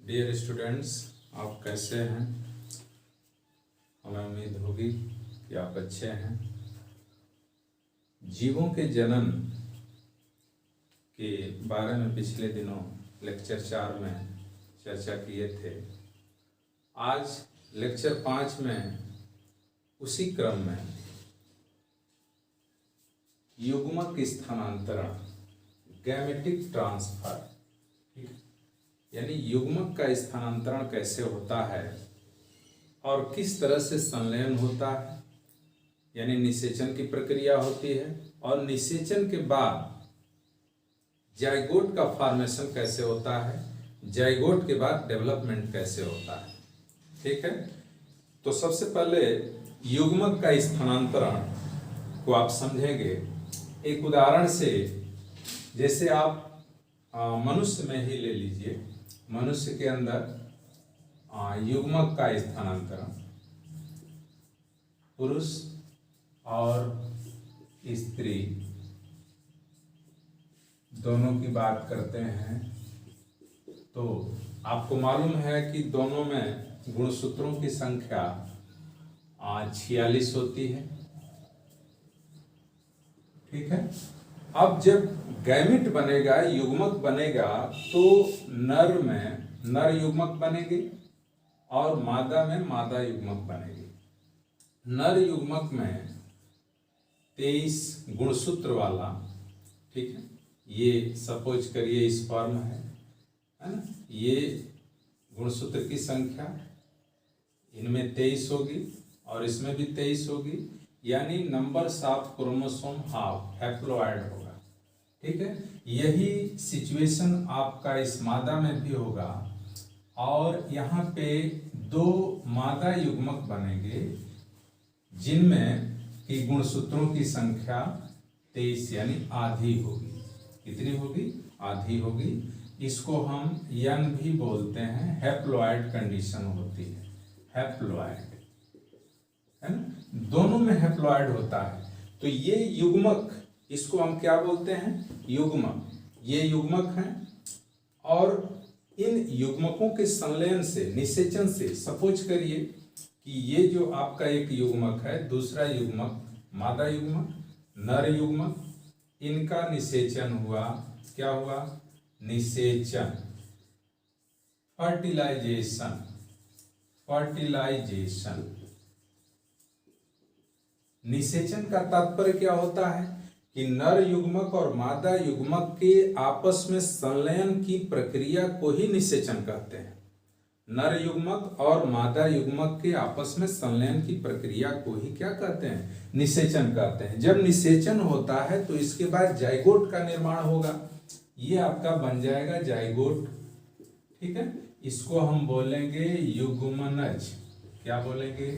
Dear students, आप कैसे हैं? हमें उम्मीद होगी कि आप अच्छे हैं। जीवों के जनन के बारे में पिछले दिनों लेक्चर 4 में चर्चा किए थे। आज लेक्चर 5 में उसी क्रम में युग्मक स्थानांतरण, गैमेटिक ट्रांसफर, यानी युग्मक का स्थानांतरण कैसे होता है और किस तरह से संलयन होता है, यानी निषेचन की प्रक्रिया होती है और निषेचन के बाद जाइगोट का फॉर्मेशन कैसे होता है, जाइगोट के बाद डेवलपमेंट कैसे होता है। ठीक है, तो सबसे पहले युग्मक का स्थानांतरण को आप समझेंगे एक उदाहरण से। जैसे आप मनुष्य में ही ले लीजिए, मनुष्य के अंदर युग्मक का स्थानांतरण, पुरुष और स्त्री दोनों की बात करते हैं तो आपको मालूम है कि दोनों में गुणसूत्रों की संख्या 46 होती है। ठीक है, अब जब गैमेट बनेगा, युग्मक बनेगा, तो नर में नर युग्मक बनेगी और मादा में मादा युग्मक बनेगी। नर युग्मक में 23 गुणसूत्र वाला, ठीक है, ये सपोज करिए स्पर्म है ना, ये गुणसूत्र की संख्या इनमें 23 होगी और इसमें भी 23 होगी, यानी नंबर 7 क्रोमोसोम हाफ हैप्लॉइड होगा। ठीक है, यही सिचुएशन आपका इस मादा में भी होगा और यहाँ पे 2 मादा युग्मक बनेंगे जिनमें की गुणसूत्रों की संख्या 23 यानी आधी होगी। कितनी होगी? आधी होगी। इसको हम यंग भी बोलते हैं, हैप्लॉइड कंडीशन होती है, हैप्लॉइड है ना, दोनों में हैप्लॉइड होता है। तो ये युग्मक, इसको हम क्या बोलते हैं? युग्मक। ये युग्मक हैं और इन युग्मकों के संलयन से, निषेचन से, सपोज करिए कि ये जो आपका एक युग्मक है, दूसरा युग्मक मादा युग्मक, नर युग्मक, इनका निषेचन हुआ। क्या हुआ? निषेचन, फर्टिलाइजेशन, फर्टिलाइजेशन। निषेचन का तात्पर्य क्या होता है कि नर युग्मक और मादा युग्मक के आपस में संलयन की प्रक्रिया को ही निषेचन कहते हैं। नर युग्मक और मादा युग्मक के आपस में संलयन की प्रक्रिया को ही क्या कहते हैं? निषेचन कहते हैं। जब निषेचन होता है तो इसके बाद जाइगोट का निर्माण होगा। ये आपका बन जाएगा जाइगोट। ठीक है, इसको हम बोलेंगे युग्मनज। क्या बोलेंगे?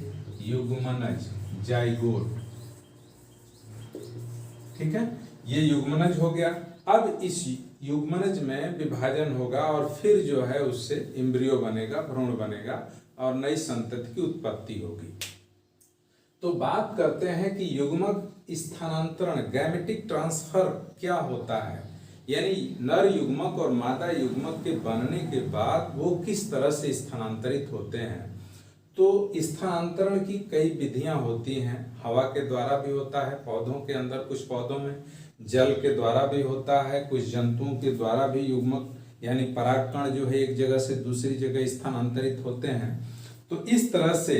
युग्मनज, जाइगोट। ठीक है, ये युग्मनज हो गया। अब इस युग्मनज में विभाजन होगा और फिर जो है उससे एम्ब्रियो बनेगा, भ्रूण बनेगा और नई संतति की उत्पत्ति होगी। तो बात करते हैं कि युग्मक स्थानांतरण, गैमेटिक ट्रांसफर क्या होता है, यानी नर युग्मक और मादा युग्मक के बनने के बाद वो किस तरह से स्थानांतरित होते हैं। तो स्थानांतरण की कई विधियां होती हैं। हवा के द्वारा भी होता है पौधों के अंदर, कुछ पौधों में जल के द्वारा भी होता है, कुछ जंतुओं के द्वारा भी युग्मक यानी परागकण जो है एक जगह से दूसरी जगह स्थानांतरित होते हैं। तो इस तरह से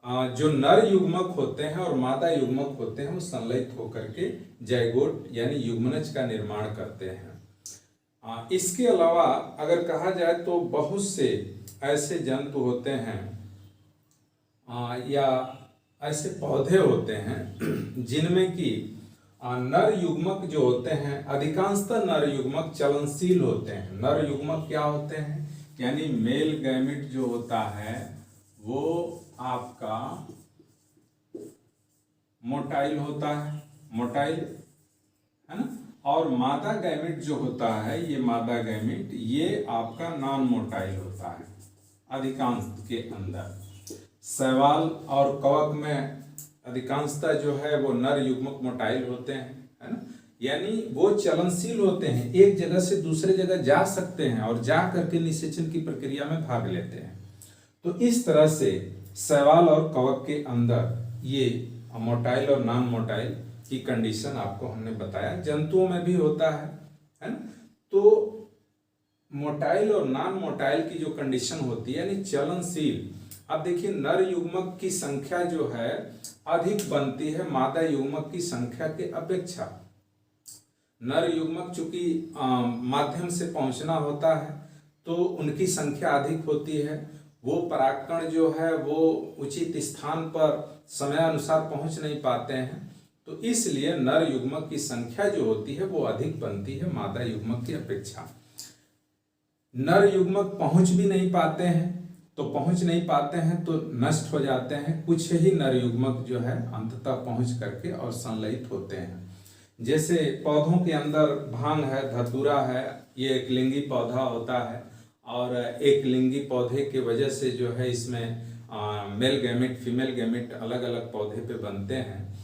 जो नर युग्मक होते हैं और मादा युग्मक होते हैं वो संलयित होकर के जाइगोट यानी युग्मनज का निर्माण करते हैं। इसके अलावा अगर कहा जाए तो बहुत से ऐसे जंतु होते हैं या ऐसे पौधे होते हैं जिनमें कि नर युग्मक जो होते हैं, अधिकांशतः नर युग्मक चलनशील होते हैं। नर युग्मक क्या होते हैं? यानी मेल गैमेट जो होता है वो आपका मोटाइल होता है, मोटाइल है ना, और मादा गैमेट जो होता है, ये मादा गैमेट ये आपका नॉन मोटाइल होता है अधिकांश के अंदर। शैवाल और कवक में अधिकांशतः जो है वो नर युग्मक मोटाइल होते हैं, है ना। यानी वो चलनशील होते हैं, एक जगह से दूसरे जगह जा सकते हैं और जा करके निषेचन की प्रक्रिया में भाग लेते हैं। तो इस तरह से शैवाल और कवक के अंदर ये मोटाइल और नॉन मोटाइल की कंडीशन आपको हमने बताया। जंतुओं में भी होता है ना। तो मोटाइल और नॉन मोटाइल की जो कंडीशन होती है यानी चलनशील, अब देखिए नर युग्मक की संख्या जो है अधिक बनती है मादा युग्मक की संख्या के अपेक्षा। नर युग्मक चूंकि माध्यम से पहुंचना होता है तो उनकी संख्या अधिक होती है, वो परागकण जो है वो उचित स्थान पर समय अनुसार पहुंच नहीं पाते हैं, तो इसलिए नर युग्मक की संख्या जो होती है वो अधिक बनती है मादा युग्मक की अपेक्षा। नर युग्मक पहुंच भी नहीं पाते हैं, तो पहुंच नहीं पाते हैं तो नष्ट हो जाते हैं। कुछ ही नर युग्मक जो है अंततः पहुंच करके और संलयित होते हैं। जैसे पौधों के अंदर भांग है, धतूरा है, ये एक लिंगी पौधा होता है और एक लिंगी पौधे के वजह से जो है इसमें मेल गैमेट फीमेल गैमेट अलग अलग पौधे पे बनते हैं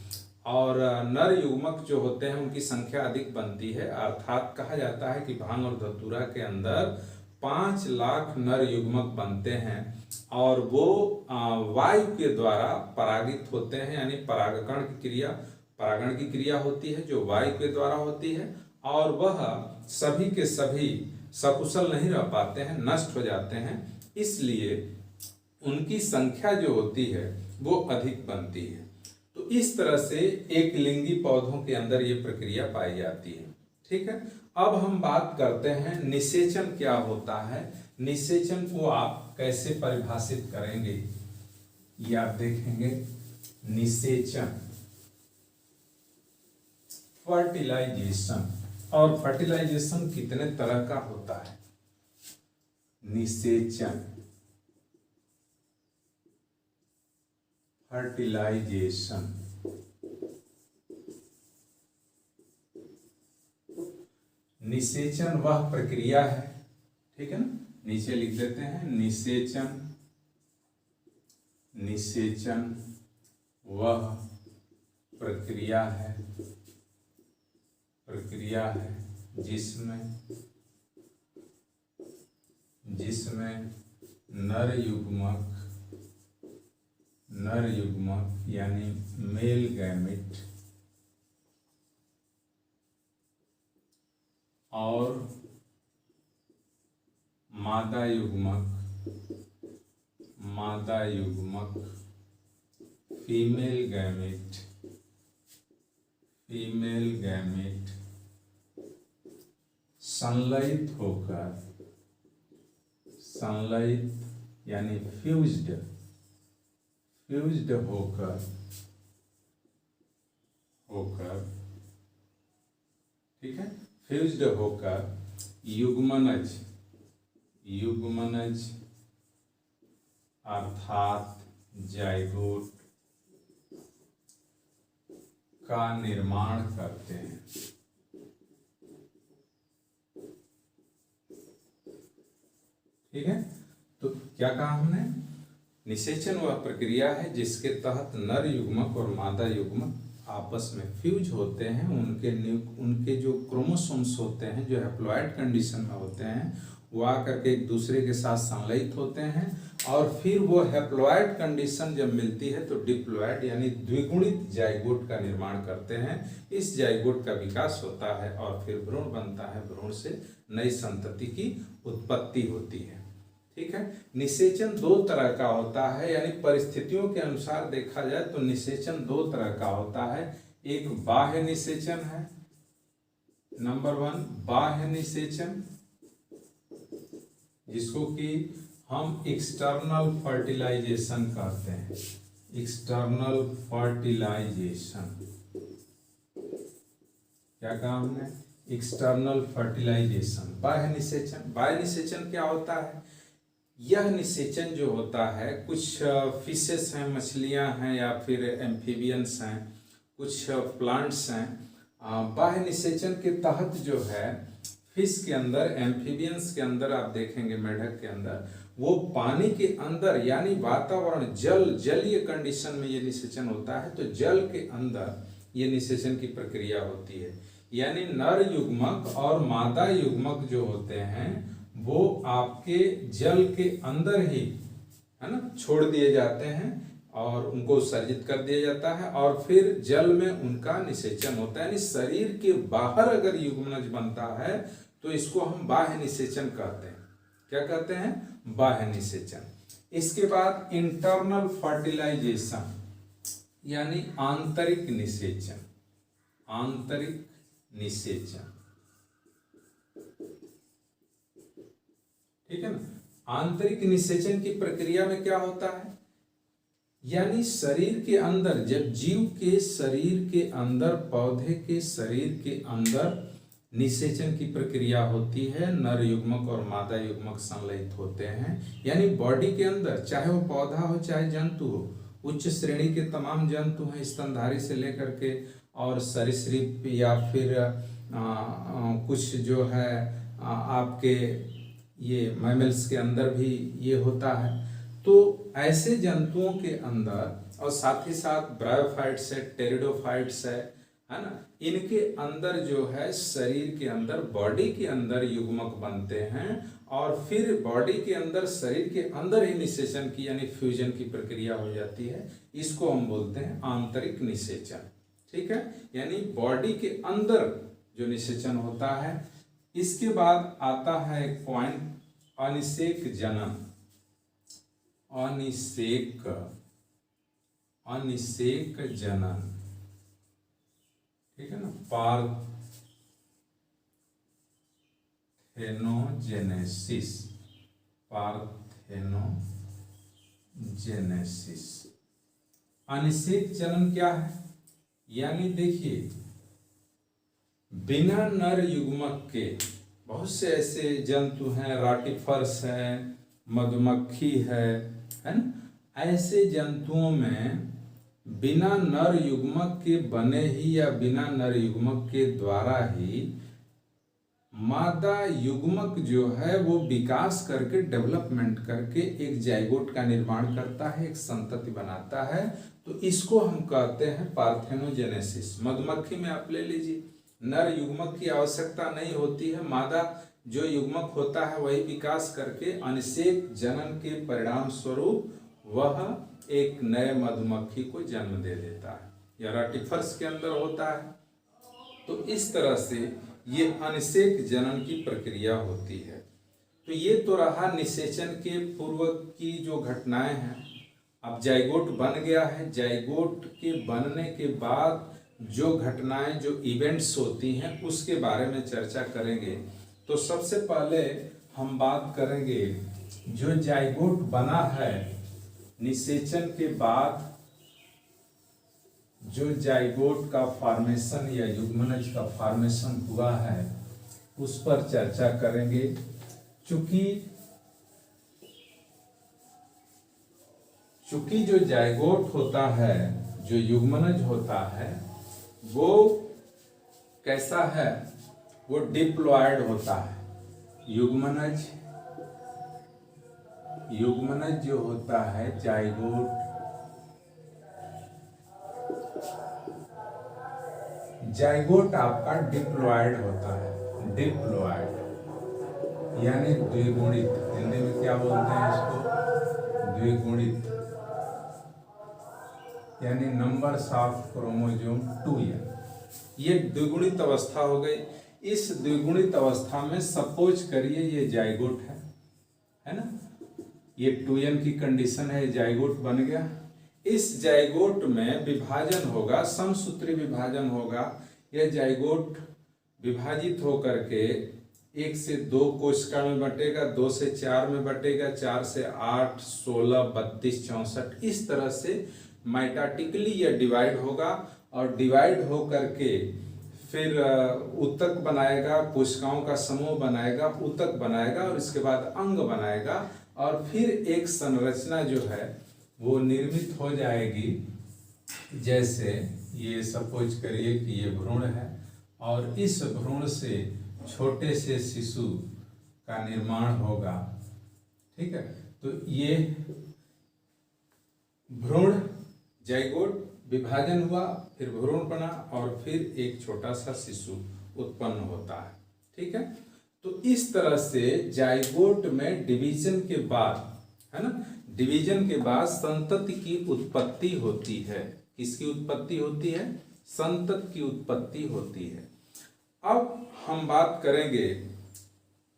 और नर युग्मक जो होते हैं उनकी संख्या अधिक बनती है। अर्थात कहा जाता है कि भांग और धतूरा के अंदर 5 लाख नर युग्मक बनते हैं और वो वायु के द्वारा परागित होते हैं, यानी परागण की क्रिया होती है जो वायु के द्वारा होती है और वह सभी के सभी सकुशल नहीं रह पाते हैं, नष्ट हो जाते हैं, इसलिए उनकी संख्या जो होती है वो अधिक बनती है। तो इस तरह से एक लिंगी पौधों के अंदर ये प्रक्रिया पाई जाती है। ठीक है, अब हम बात करते हैं निषेचन क्या होता है। निषेचन को आप कैसे परिभाषित करेंगे ये आप देखेंगे। निषेचन फर्टिलाइजेशन, और फर्टिलाइजेशन कितने तरह का होता है। निषेचन, फर्टिलाइजेशन, निषेचन वह प्रक्रिया है, ठीक है ना, नीचे लिख देते हैं निषेचन। निषेचन वह प्रक्रिया है जिसमें नर युग्मक यानी मेल गैमेट और मादा युग्मक फीमेल गैमेट संलयित यानी फ्यूज्ड होकर ठीक है, फ्यूज्ड होकर युग्मनज अर्थात जाइगोट का निर्माण करते हैं। ठीक है, तो क्या कहा हमने, निषेचन वह प्रक्रिया है जिसके तहत नर युग्मक और मादा युग्मक आपस में फ्यूज होते हैं। उनके जो क्रोमोसोम्स होते हैं जो हैप्लॉइड कंडीशन में होते हैं वो आकर के एक दूसरे के साथ संलयित होते हैं और फिर वो हैप्लॉइड कंडीशन जब मिलती है तो डिप्लॉइड यानी द्विगुणित जाइगोट का निर्माण करते हैं। इस जाइगोट का विकास होता है और फिर भ्रूण बनता है, भ्रूण से नई संतति की उत्पत्ति होती है। ठीक है, निषेचन 2 तरह का होता है, यानी परिस्थितियों के अनुसार देखा जाए तो निषेचन 2 तरह का होता है। एक बाह्य निषेचन है, नंबर 1 बाह्य निषेचन, जिसको कि हम एक्सटर्नल फर्टिलाइजेशन कहते हैं। एक्सटर्नल फर्टिलाइजेशन, क्या कहा हमने, एक्सटर्नल फर्टिलाइजेशन। बाह्य निषेचन क्या होता है, यह निषेचन जो होता है, कुछ फिशेस हैं, मछलियां हैं या फिर एम्फीबियंस हैं, कुछ प्लांट्स हैं। बाह्य निषेचन के तहत जो है फिश के अंदर, एम्फीबियंस के अंदर आप देखेंगे, मेढक के अंदर, वो पानी के अंदर यानी वातावरण जलीय कंडीशन में ये निषेचन होता है, तो जल के अंदर ये निषेचन की प्रक्रिया होती है। यानी नर युग्मक और मादा युग्मक जो होते हैं वो आपके जल के अंदर ही, है ना, छोड़ दिए जाते हैं और उनको उत्सर्जित कर दिया जाता है और फिर जल में उनका निषेचन होता है। यानी शरीर के बाहर अगर युग्मनज बनता है तो इसको हम बाह्य निषेचन कहते हैं। क्या कहते हैं? बाह्य निषेचन। इसके बाद इंटरनल फर्टिलाइजेशन यानी आंतरिक निषेचन। आंतरिक निषेचन, ठीक है ना। आंतरिक निषेचन की प्रक्रिया में क्या होता है, यानी शरीर के अंदर, जब जीव के शरीर के अंदर, पौधे के शरीर के अंदर निषेचन की प्रक्रिया होती है, नर युग्मक और मादा युग्मक संलयित होते हैं। यानी बॉडी के अंदर, चाहे वो पौधा हो चाहे जंतु हो, उच्च श्रेणी के तमाम जंतु हैं स्तनधारी से लेकर के, और सरीसृप या फिर कुछ जो है आपके ये मैमल्स के अंदर भी ये होता है। तो ऐसे जंतुओं के अंदर, और साथ ही साथ ब्रायोफाइट्स है, टेरिडोफाइट्स है ना, इनके अंदर जो है शरीर के अंदर, बॉडी के अंदर युग्मक बनते हैं और फिर बॉडी के अंदर, शरीर के अंदर ही निषेचन की यानी फ्यूजन की प्रक्रिया हो जाती है। इसको हम बोलते हैं आंतरिक निषेचन। ठीक है, यानी बॉडी के अंदर जो निषेचन होता है। इसके बाद आता है एक पॉइंट, अनिषेक जनन। अनिषेक जनन, ठीक है ना, पार्थेनोजेनेसिस। पार्थेनोजेनेसिस, अनिषेक जनन क्या है? यानी देखिए, बिना नर युग्मक के बहुत से ऐसे जंतु हैं, राटिफर्स है, मधुमक्खी है ना, ऐसे जंतुओं में बिना नर युग्मक के बने ही या बिना नर युग्मक के द्वारा ही मादा युग्मक जो है वो विकास करके, डेवलपमेंट करके एक जाइगोट का निर्माण करता है, एक संतति बनाता है। तो इसको हम कहते हैं पार्थेनोजेनेसिस। मधुमक्खी में आप ले लीजिए, नर युग्मक की आवश्यकता नहीं होती है, मादा जो युग्मक होता है वही विकास करके अनिषेक जनन के परिणाम स्वरूप वह एक नए मधुमक्खी को जन्म दे देता है, या राटिफर्स के अंदर होता है। तो इस तरह से ये अनिषेक जनन की प्रक्रिया होती है। तो ये तो रहा निषेचन के पूर्व की जो घटनाएं हैं। अब जाइगोट बन गया है, जाइगोट के बनने के बाद जो घटनाएं, जो इवेंट्स होती हैं उसके बारे में चर्चा करेंगे। तो सबसे पहले हम बात करेंगे जो जाइगोट बना है निषेचन के बाद, जो जाइगोट का फॉर्मेशन या युग्मनज का फॉर्मेशन हुआ है उस पर चर्चा करेंगे। चूंकि जो जाइगोट होता है, जो युग्मनज होता है, वो कैसा है, वो डिप्लॉयड होता है। युग्मनज जो होता है जाइगोट आपका डिप्लॉयड होता है। डिप्लॉयड यानी द्विगुणित, हिंदी में क्या बोलते हैं इसको? द्विगुणित, यानी नंबर्स ऑफ क्रोमोसोम 2n। ये द्विगुणित अवस्था हो गई। इस द्विगुणित अवस्था में सपोज करिए ये जाइगोट है ना, ये 2n की कंडीशन है, जाइगोट बन गया। इस जाइगोट में विभाजन होगा, समसूत्री विभाजन होगा। यह जाइगोट विभाजित होकर के 1 से 2 कोशिका में बटेगा, 2 से 4 में बटेगा, 4 से 8, 16, 32, 64, इस तरह से माइटोटिकली यह डिवाइड होगा और डिवाइड हो करके फिर ऊतक बनाएगा, कोशिकाओं का समूह बनाएगा, ऊतक बनाएगा और इसके बाद अंग बनाएगा और फिर एक संरचना जो है वो निर्मित हो जाएगी। जैसे ये सपोज करिए कि ये भ्रूण है और इस भ्रूण से छोटे से शिशु का निर्माण होगा। ठीक है, तो ये भ्रूण, जाइगोट विभाजन हुआ, फिर भ्रूण बना और फिर एक छोटा सा शिशु उत्पन्न होता है। ठीक है, तो इस तरह से जाइगोट में डिवीजन के बाद, है ना, डिवीजन के बाद संतति की उत्पत्ति होती है। किसकी उत्पत्ति होती है? संतति की उत्पत्ति होती है। अब हम बात करेंगे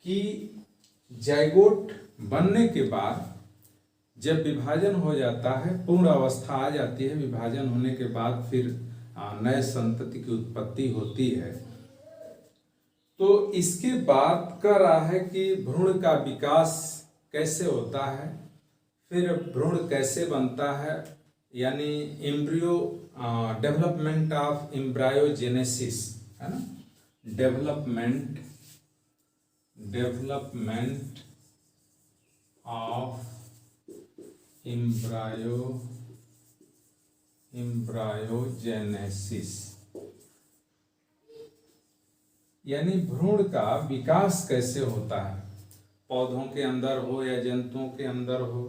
कि जाइगोट बनने के बाद जब विभाजन हो जाता है, पूर्ण अवस्था आ जाती है, विभाजन होने के बाद फिर नए संतति की उत्पत्ति होती है। तो इसके बाद कह रहा है कि भ्रूण का विकास कैसे होता है, फिर भ्रूण कैसे बनता है, यानी एम्ब्रियो, डेवलपमेंट ऑफ एम्ब्रायोजेनेसिस, है ना, डेवलपमेंट ऑफ एम्ब्रायोजेनेसिस, यानी भ्रूण का विकास कैसे होता है, पौधों के अंदर हो या जंतुओं के अंदर हो,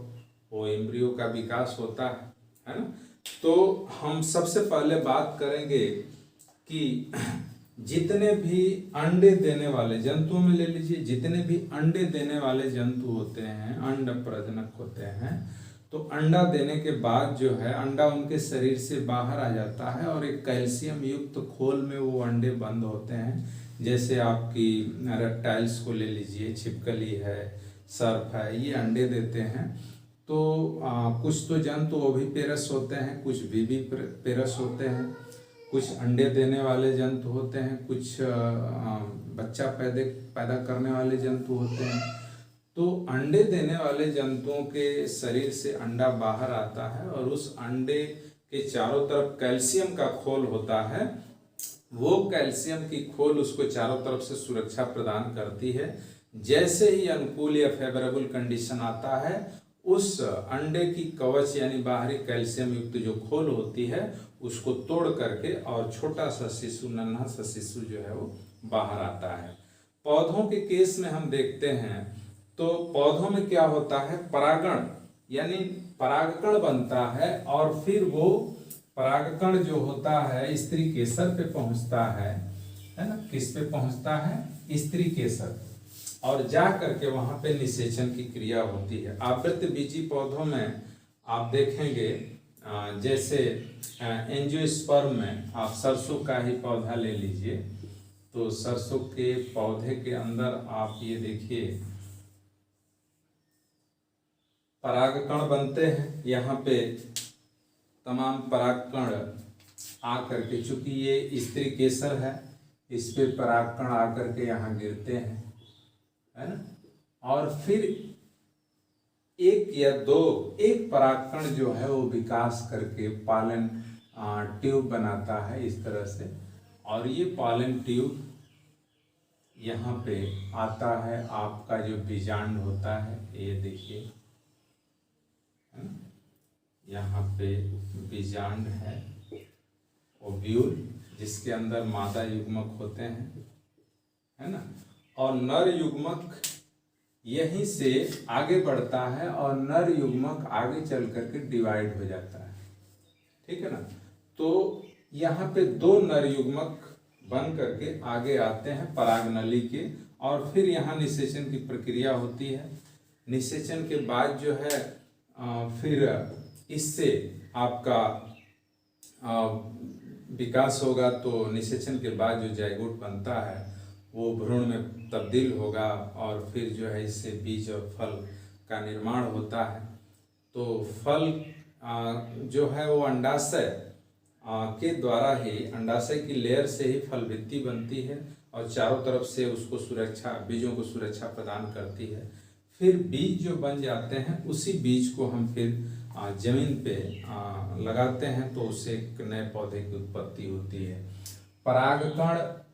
वो एम्ब्रियो का विकास होता है ना। तो हम सबसे पहले बात करेंगे कि जितने भी अंडे देने वाले जंतुओं में ले लीजिए, जितने भी अंडे देने वाले जंतु होते हैं, अंड प्रजनक होते हैं, तो अंडा देने के बाद जो है अंडा उनके शरीर से बाहर आ जाता है और एक कैल्शियम युक्त खोल में वो अंडे बंद होते हैं। जैसे आपकी रेप्टाइल्स को ले लीजिए, छिपकली है, सर्प है, ये अंडे देते हैं। तो कुछ तो जंतु ओविपेरस होते हैं, कुछ विविपेरस होते हैं, कुछ अंडे देने वाले जंतु होते हैं, कुछ बच्चा पैदा करने वाले जंतु होते हैं। तो अंडे देने वाले जंतुओं के शरीर से अंडा बाहर आता है और उस अंडे के चारों तरफ कैल्शियम का खोल होता है। वो कैल्शियम की खोल उसको चारों तरफ से सुरक्षा प्रदान करती है। जैसे ही अनुकूल या फेवरेबल कंडीशन आता है, उस अंडे की कवच यानी बाहरी कैल्शियम युक्त जो खोल होती है उसको तोड़ करके और छोटा सा शिशु, नन्हा सा शिशु जो है वो बाहर आता है। पौधों के केस में हम देखते हैं तो पौधों में क्या होता है, परागण यानी परागकण बनता है और फिर वो परागकण जो होता है स्त्री केसर पे पहुंचता है ना, किस पे पहुंचता है, स्त्री केसर, और जा करके वहां पे निषेचन की क्रिया होती है। आवृत्त बीजी पौधों में आप देखेंगे, जैसे एंजियोस्पर्म में आप सरसों का ही पौधा ले लीजिए, तो सरसों के पौधे के अंदर आप ये देखिए परागकण बनते हैं। यहाँ पे तमाम परागकण आकर के, चूंकि ये स्त्री केसर है, इस पे परागकण आकर के यहाँ गिरते हैं, है ना, और फिर एक या दो, एक परागकण जो है वो विकास करके पॉलन ट्यूब बनाता है इस तरह से, और ये पॉलन ट्यूब यहाँ पे आता है। आपका जो बीजांड होता है, ये देखिए यहाँ पे बीजांड है, ओव्यूल, जिसके अंदर मादा युग्मक होते हैं, है ना, और नर युग्मक यहीं से आगे बढ़ता है और नर युग्मक आगे चल करके डिवाइड हो जाता है। ठीक है ना, तो यहाँ पे दो नर युग्मक बन करके आगे आते हैं परागनली के, और फिर यहाँ निषेचन की प्रक्रिया होती है। निषेचन के बाद जो है फिर इससे आपका विकास होगा, तो निषेचन के बाद जो जाइगोट बनता है वो भ्रूण में तब्दील होगा और फिर जो है इससे बीज और फल का निर्माण होता है। तो फल जो है वो अंडाशय के द्वारा ही, अंडाशय की लेयर से ही फल भित्ति बनती है और चारों तरफ से उसको सुरक्षा, बीजों को सुरक्षा प्रदान करती है। फिर बीज जो बन जाते हैं, उसी बीज को हम फिर जमीन पे लगाते हैं, तो उससे एक नए पौधे की उत्पत्ति होती है। परागकण,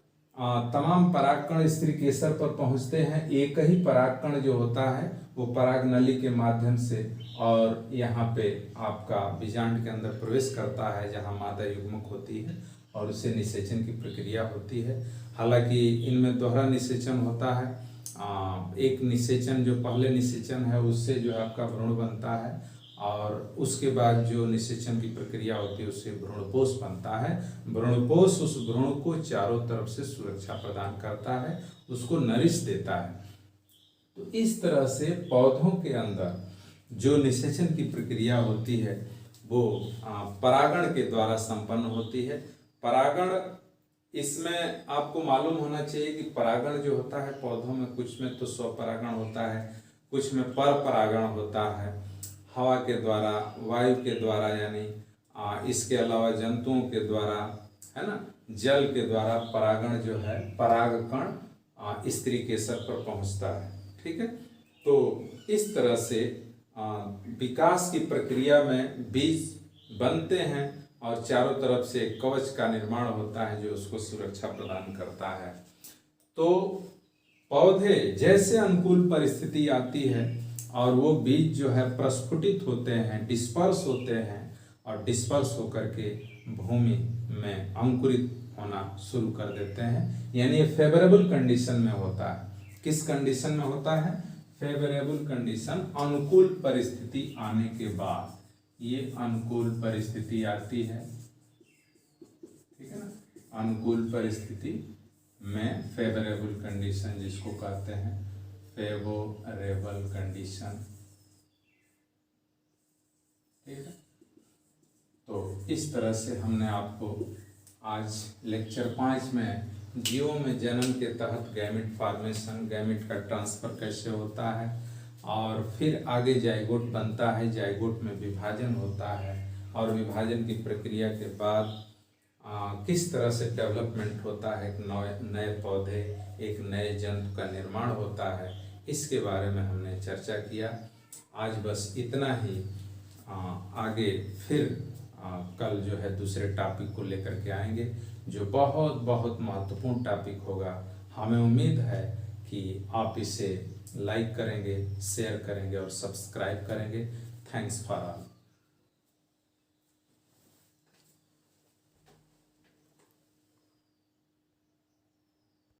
तमाम परागकण स्त्री केसर पर पहुंचते हैं। एक ही परागकण जो होता है वो परागनली के माध्यम से और यहाँ पे आपका बीजांड के अंदर प्रवेश करता है, जहाँ मादा युग्मक होती है, और उससे निषेचन की प्रक्रिया होती है। हालांकि इनमें दोहरा निषेचन होता है। एक निषेचन जो पहले निषेचन है उससे जो है आपका भ्रूण बनता है, और उसके बाद जो निषेचन की प्रक्रिया होती है उससे भ्रूणपोष बनता है। भ्रूणपोष उस भ्रूण को चारों तरफ से सुरक्षा प्रदान करता है, उसको नरिश देता है। तो इस तरह से पौधों के अंदर जो निषेचन की प्रक्रिया होती है वो परागण के द्वारा संपन्न होती है। परागण, इसमें आपको मालूम होना चाहिए कि परागण जो होता है पौधों में, कुछ में तो स्वपरागण होता है, कुछ में पर परागण होता है, हवा के द्वारा, वायु के द्वारा, यानी इसके अलावा जंतुओं के द्वारा, है ना, जल के द्वारा परागण जो है, परागकण स्त्री केसर पर पहुंचता है। ठीक है, तो इस तरह से विकास की प्रक्रिया में बीज बनते हैं और चारों तरफ से एक कवच का निर्माण होता है जो उसको सुरक्षा प्रदान करता है। तो पौधे जैसे अनुकूल परिस्थिति आती है और वो बीज जो है प्रस्फुटित होते हैं, डिस्पर्स होते हैं, और डिस्पर्स होकर के भूमि में अंकुरित होना शुरू कर देते हैं, यानी ये फेवरेबल कंडीशन में होता है। किस कंडीशन में होता है? फेवरेबल कंडीशन, अनुकूल परिस्थिति आने के बाद ये अनुकूल परिस्थिति आती है, ठीक है ना, अनुकूल परिस्थिति में फेवरेबल कंडीशन जिसको कहते हैं फेवरेबल कंडीशन। ठीक है, तो इस तरह से हमने आपको आज लेक्चर 5 में जीवों में जन्म के तहत गैमेट फॉर्मेशन, गैमेट का ट्रांसफर कैसे होता है, और फिर आगे जाइगोट बनता है, जाइगोट में विभाजन होता है, और विभाजन की प्रक्रिया के बाद किस तरह से डेवलपमेंट होता है, एक नए पौधे, एक नए जंतु का निर्माण होता है, इसके बारे में हमने चर्चा किया। आज बस इतना ही। आगे फिर कल जो है दूसरे टॉपिक को लेकर के आएंगे जो बहुत बहुत महत्वपूर्ण टॉपिक होगा। हमें उम्मीद है कि आप इसे लाइक करेंगे, शेयर करेंगे और सब्सक्राइब करेंगे। Thanks for all.